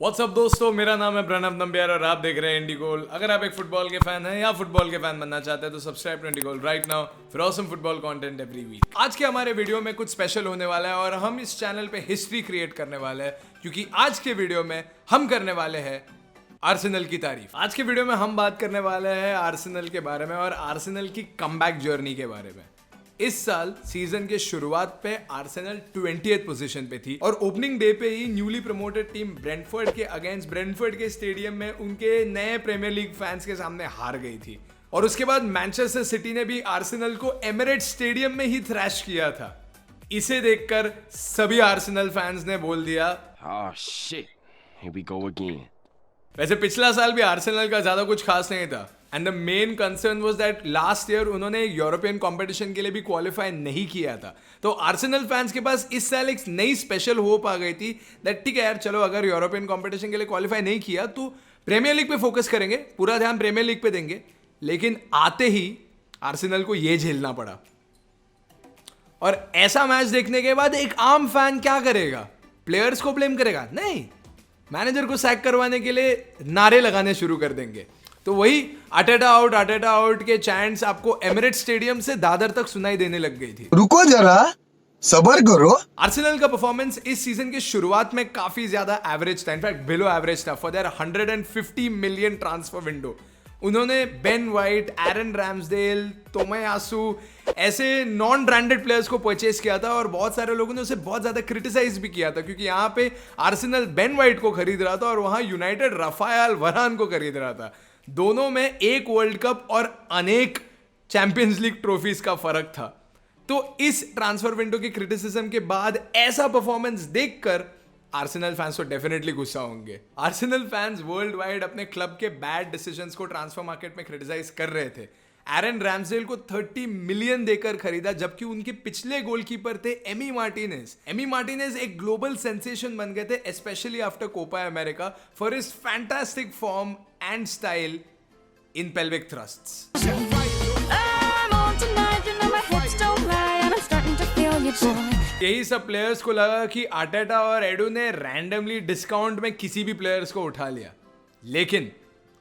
WhatsApp दोस्तों, मेरा नाम है प्रणव नंबियार और आप देख रहे हैं इंडिगोल। अगर आप एक फुटबॉल के फैन हैं या फुटबॉल के फैन बनना चाहते हैं तो subscribe to IndiGoal right now for awesome football content every week. आज के हमारे वीडियो में कुछ स्पेशल होने वाला है और हम इस चैनल पे हिस्ट्री क्रिएट करने वाले हैं, क्योंकि आज के वीडियो में हम करने वाले हैं आर्सेनल की तारीफ। आज के वीडियो में हम बात करने वाले हैं आर्सेनल के बारे में और आर्सेनल की कमबैक जर्नी के बारे में। इस साल सीजन के शुरुआत पे आर्सेनल 20th पोजीशन पे थी और ओपनिंग डे पे ही न्यूली प्रमोटेड टीम ब्रेंटफोर्ड के अगेंस्ट ब्रेंटफोर्ड के स्टेडियम में उनके नए प्रीमियर लीग फैंस के सामने हार गई थी। और उसके बाद मैनचेस्टर सिटी ने भी आर्सेनल को एमिरेट्स स्टेडियम में ही थ्रैश किया था। इसे देखकर सभी आर्सेनल फैंस ने बोल दिया, Oh shit, here we go again. वैसे पिछला साल भी आर्सेनल का ज्यादा कुछ खास नहीं था and the main concern was that last year उन्होंने यूरोपियन कंपटीशन के लिए भी क्वालिफाई नहीं किया था। तो आर्सेनल फैंस के पास इस साल एक नई स्पेशल होप आ गई थी दैट ठीक है यार, चलो अगर यूरोपियन कंपटीशन के लिए क्वालिफाई नहीं किया तो प्रीमियर लीग पे फोकस करेंगे, पूरा ध्यान प्रीमियर लीग पे देंगे। लेकिन आते ही आर्सेनल को ये झेलना पड़ा। और ऐसा मैच देखने के बाद एक आम फैन क्या करेगा? प्लेयर्स को ब्लेम करेगा? नहीं, मैनेजर को सैक करवाने के लिए नारे लगाने शुरू कर देंगे। तो वही अटेटा आउट के चैंट्स आपको एमिरेट्स स्टेडियम से दादर तक सुनाई देने लग गई थी। रुको जरा, सबर करो। आर्सेनल का परफॉर्मेंस इस सीजन के शुरुआत में काफी ज्यादा एवरेज था, इनफैक्ट बिलो एवरेज था for their 150 million transfer window. उन्होंने बेन वाइट, एरन रैम्सडेल, तोमयासु ऐसे नॉन ब्रांडेड प्लेयर्स को परचेस किया था और बहुत सारे लोगों ने उसे बहुत ज्यादा क्रिटिसाइज भी किया था, क्योंकि यहाँ पे आर्सेनल बेन वाइट को खरीद रहा था और वहां यूनाइटेड राफायल वरान को खरीद रहा था। दोनों में एक वर्ल्ड कप और अनेक चैंपियंस लीग ट्रॉफीज का फर्क था। तो इस ट्रांसफर विंडो की क्रिटिसिज्म के बाद ऐसा परफॉर्मेंस देखकर आर्सेनल फैंस तो डेफिनेटली गुस्सा होंगे। आर्सेनल फैंस वर्ल्ड वाइड अपने क्लब के बैड डिसीजंस को ट्रांसफर मार्केट में क्रिटिसाइज कर रहे थे। एरन रैम्सडेल को 30 मिलियन देकर खरीदा, जबकि उनके पिछले गोलकीपर थे एमी मार्टिनेज। एमी मार्टिनेज एक ग्लोबल सेंसेशन बन गए थे, specially after Copa America for his fantastic form and style in pelvic thrusts. यही सब प्लेयर्स को लगा कि आर्टेटा और एडू ने रैंडमली डिस्काउंट में किसी भी प्लेयर्स को उठा लिया, लेकिन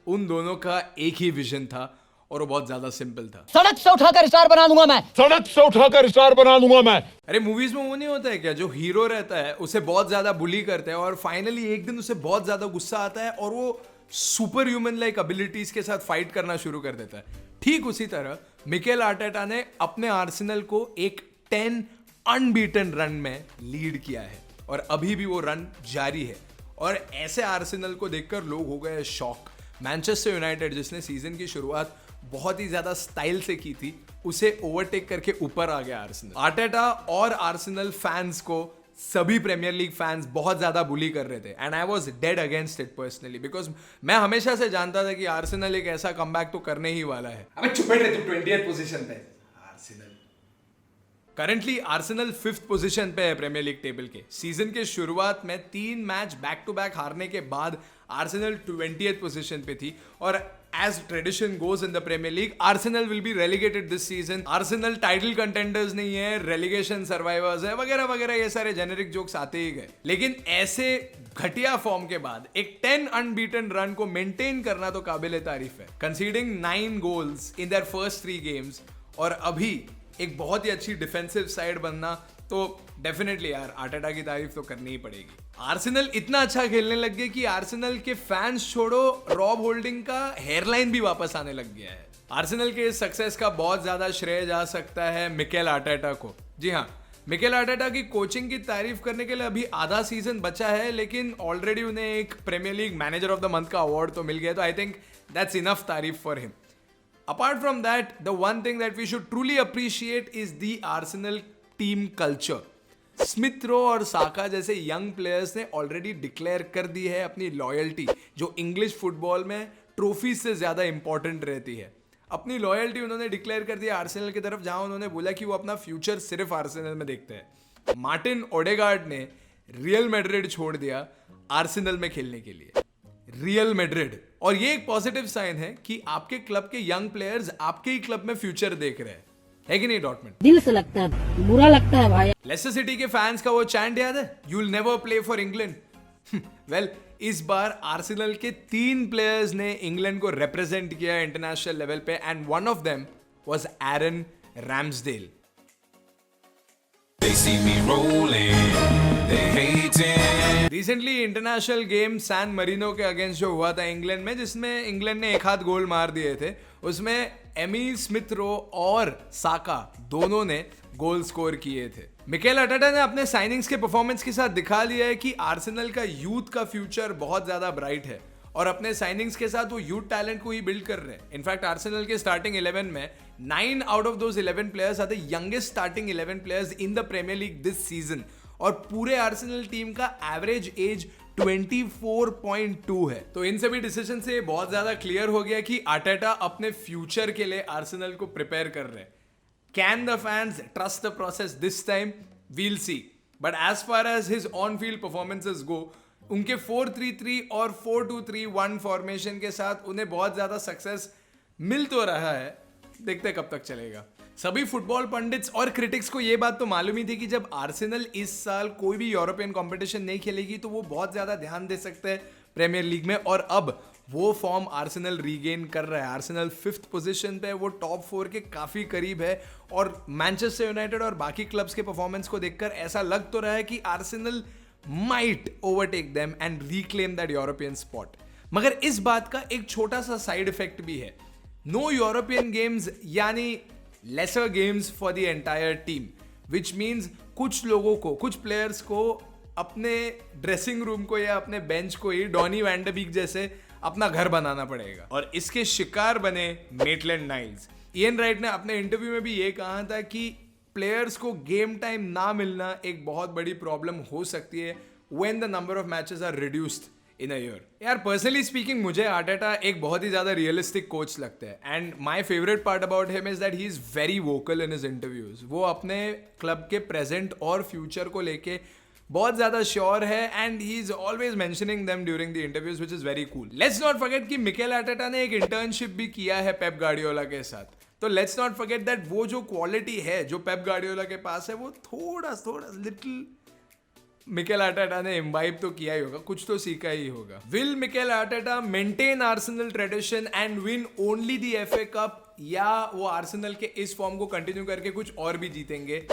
उन दोनों का एक ही विजन था और वो बहुत ज्यादा सिंपल था। सड़क से उठाकर स्टार बना दूंगा मैं, सड़क से उठाकर स्टार बना दूंगा मैं। अरे मूवीज में वो नहीं होता है क्या, जो हीरो रहता है उसे बहुत ज्यादा बुली करते हैं और फाइनली एक दिन उसे बहुत ज्यादा गुस्सा आता है और वो सुपर ह्यूमन लाइक एबिलिटीज के साथ फाइट करना शुरू कर देता है। ठीक उसी तरह मिकेल आर्टेटा ने अपने आर्सेनल को एक 10 अनबीटन रन में लीड किया है और अभी भी वो रन जारी है। और ऐसे आर्सेनल को देखकर लोग हो गए शॉक। मैनचेस्टर यूनाइटेड, जिसने सीजन की शुरुआत बहुत ही ज्यादा स्टाइल से की थी, उसे ओवरटेक करके ऊपर आ गया आर्सेनल। आर्टेटा और आर्सेनल फैंस को सभी प्रीमियर लीग फैंस बहुत ज्यादा बुली कर रहे थे and I was dead against it personally, because मैं हमेशा से जानता था कि आर्सेनल एक ऐसा कमबैक तो करने ही वाला है। अबे चुप बैठ रे तू, 20th पोजीशन पे Arsenal. Currently Arsenal 5th position पे है प्रीमियर लीग टेबल के। सीजन के शुरुआत में 3 मैच बैक टू बैक हारने के बाद आर्सेनल 20th पोजीशन पे थी और as tradition goes in the Premier League, Arsenal will be relegated this season. Arsenal title contenders नहीं है, रेलीगेशन सर्वाइवर्स है, वगैरह वगैरह ये सारे जेनेरिक जोक्स आते ही गए। लेकिन ऐसे घटिया फॉर्म के बाद एक 10 अनबीटन रन को मेंटेन करना तो काबिल तारीफ है, conceding 9 goals in their first 3 games और अभी एक बहुत ही अच्छी डिफेंसिव साइड बनना, तो डेफिनेटली यार आर्टेटा की तारीफ तो करनी ही पड़ेगी। आर्सेनल इतना अच्छा खेलने लग गए कि आर्सेनल के फैंस छोड़ो, रॉब होल्डिंग का हेयरलाइन भी वापस आने लग गया है। आर्सेनल के इस सक्सेस का बहुत ज्यादा श्रेय जा सकता है मिकेल आर्टेटा को। जी हाँ, मिकेल आर्टेटा की कोचिंग की तारीफ करने के लिए अभी आधा सीजन बचा है, लेकिन ऑलरेडी उन्हें एक Premier League manager of the month का अवार्ड तो मिल गया, तो आई थिंक दैट्स इनफ तारीफ for him. Apart from that, the one thing that we should truly appreciate is the Arsenal team culture. Smith Rowe और Saka जैसे young players ने already declare कर दी है अपनी लॉयल्टी, जो इंग्लिश फुटबॉल में ट्रॉफी से ज्यादा इंपॉर्टेंट रहती है। अपनी लॉयल्टी उन्होंने डिक्लेयर कर दी आर्सेनल की तरफ, जहां उन्होंने बोला कि वो अपना फ्यूचर सिर्फ आर्सेनल में देखते हैं। मार्टिन ओडेगार्ड ने रियल मैड्रिड छोड़ दिया आर्सेनल में खेलने के लिए। रियल मैड्रिड, और ये एक पॉजिटिव साइन है कि आपके क्लब के यंग प्लेयर्स आपके ही क्लब में फ्यूचर देख रहे हैं, है कि नहीं डॉटमैन? दिल से लगता है, बुरा लगता है भाई। लेस्टर सिटी के फैंस का वो चैंट याद है, you will never play for England. Well, इस बार आर्सेनल के 3 प्लेयर्स ने इंग्लैंड को रिप्रेजेंट किया इंटरनेशनल लेवल पे and one of them was Aaron Ramsdale. They see me rolling, they hating. Recently international game San Marino के against जो हुआ था इंग्लैंड में, जिसमें इंग्लैंड ने एक हाथ गोल मार दिए थे, उसमें एमिल स्मिथ रो और साका दोनों ने गोल स्कोर किए थे. मिकेल आर्टेटा ने अपने साइनिंग्स के परफॉर्मेंस के साथ दिखा दिया है कि आर्सेनल का यूथ का फ्यूचर बहुत ज्यादा ब्राइट है और अपने साइनिंग्स के साथ वो यूथ टैलेंट को ही बिल्ड कर रहे हैं. इनफैक्ट आर्सेनल के स्टार्टिंग 11 में 9 out of those 11 players are the youngest starting 11 players in the Premier League this season और पूरे आर्सेनल टीम का एवरेज एज 24.2 है. तो इन सभी डिसीजन से बहुत ज्यादा क्लियर हो गया कि आर्टेटा अपने फ्यूचर के लिए आर्सेनल को प्रिपेयर कर रहे हैं. Can the fans trust the process this time? We'll see. But as far as his on-field performances go, उनके 4-3-3 और 4-2-3-1 फॉर्मेशन के साथ उन्हें बहुत ज्यादा सक्सेस मिल तो रहा है. देखते कब तक चलेगा. सभी फुटबॉल पंडित्स और क्रिटिक्स को यह बात तो मालूम ही थी कि जब आर्सेनल इस साल कोई भी यूरोपियन कंपटीशन नहीं खेलेगी तो वो बहुत ज्यादा ध्यान दे सकते हैं प्रीमियर लीग में, और अब वो फॉर्म आर्सेनल रीगेन कर रहा है. आर्सेनल 5th पोजीशन पे, वो टॉप 4 के काफी करीब है और मैनचेस्टर यूनाइटेड और बाकी क्लब्स के परफॉर्मेंस को देखकर ऐसा लग तो रहा है कि Arsenal might overtake them and reclaim that European spot. मगर इस बात का एक छोटा सा साइड इफेक्ट भी है. नो यूरोपियन गेम्स यानी lesser games for the entire team, which means कुछ लोगों को, कुछ प्लेयर्स को अपने ड्रेसिंग रूम को या अपने बेंच को ही डॉनी वैंडरबीक जैसे अपना घर बनाना पड़ेगा. और इसके शिकार बने मेटलैंड नाइल्स. इयन राइट ने अपने इंटरव्यू में भी ये कहा था कि प्लेयर्स को गेम टाइम ना मिलना एक बहुत बड़ी प्रॉब्लम हो सकती है when the number of matches are reduced in a year. यार पर्सनली स्पीकिंग मुझे आर्टेटा एक बहुत ही ज्यादा रियलिस्टिक कोच लगता है and my favourite part about him is that he is very vocal in his interviews. वो अपने क्लब के प्रेजेंट और फ्यूचर को लेके बहुत ज्यादा श्योर है and he is always mentioning them during the interviews, which is very cool. Let's not forget कि मिकेल आर्टेटा ने एक इंटर्नशिप भी किया है पेप गार्डियोला के साथ. तो लेट्स नॉट फॉरगेट दैट वो जो क्वालिटी है जो पेप गार्डियोला के पास है, वो थोड़ा लिटिल मिकेल आर्टेटा ने इम्बाइब तो किया ही होगा, कुछ तो सीखा ही होगा. Will Mikel Arteta maintain Arsenal tradition and win only the FA cup, या वो आर्सेनल के इस फॉर्म को कंटिन्यू करके कुछ और भी जीतेंगे?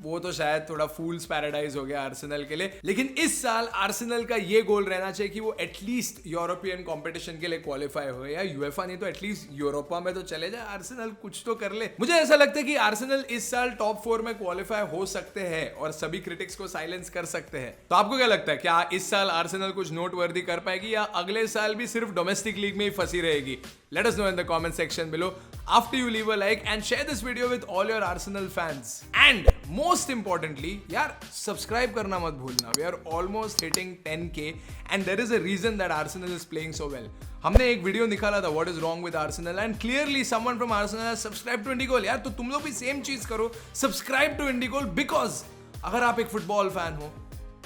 वो तो शायद थोड़ा फूल्स पैराडाइज हो गया आर्सेनल के लिए. लेकिन इस साल आर्सेनल का ये गोल रहना चाहिए कि वो एटलीस्ट यूरोपियन कंपटीशन के लिए क्वालिफाई हो, या यूएफए नहीं तो एटलीस्ट यूरोपा में तो चले जाए. आर्सेनल कुछ तो कर ले. मुझे ऐसा लगता है कि आर्सेनल इस साल टॉप 4 में क्वालिफाई हो सकते हैं और सभी क्रिटिक्स को साइलेंस कर सकते हैं. तो आपको क्या लगता है, क्या इस साल आर्सेनल कुछ नोटवर्दी कर पाएगी या अगले साल भी सिर्फ डोमेस्टिक लीग में ही फंसी रहेगी? Let us know in the comment section below. After you leave a like and share this video with all your Arsenal fans. And most importantly, यार subscribe करना मत भूलना. We are almost hitting 10K and there is a reason that Arsenal is playing so well. हमने एक video निकाला था What is wrong with Arsenal and clearly someone from Arsenal has subscribed to Indigoal. यार तो तुम लोग भी same चीज करो, subscribe to Indigoal, because अगर आप एक फुटबॉल फैन हो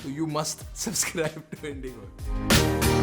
तो you must subscribe to Indigoal.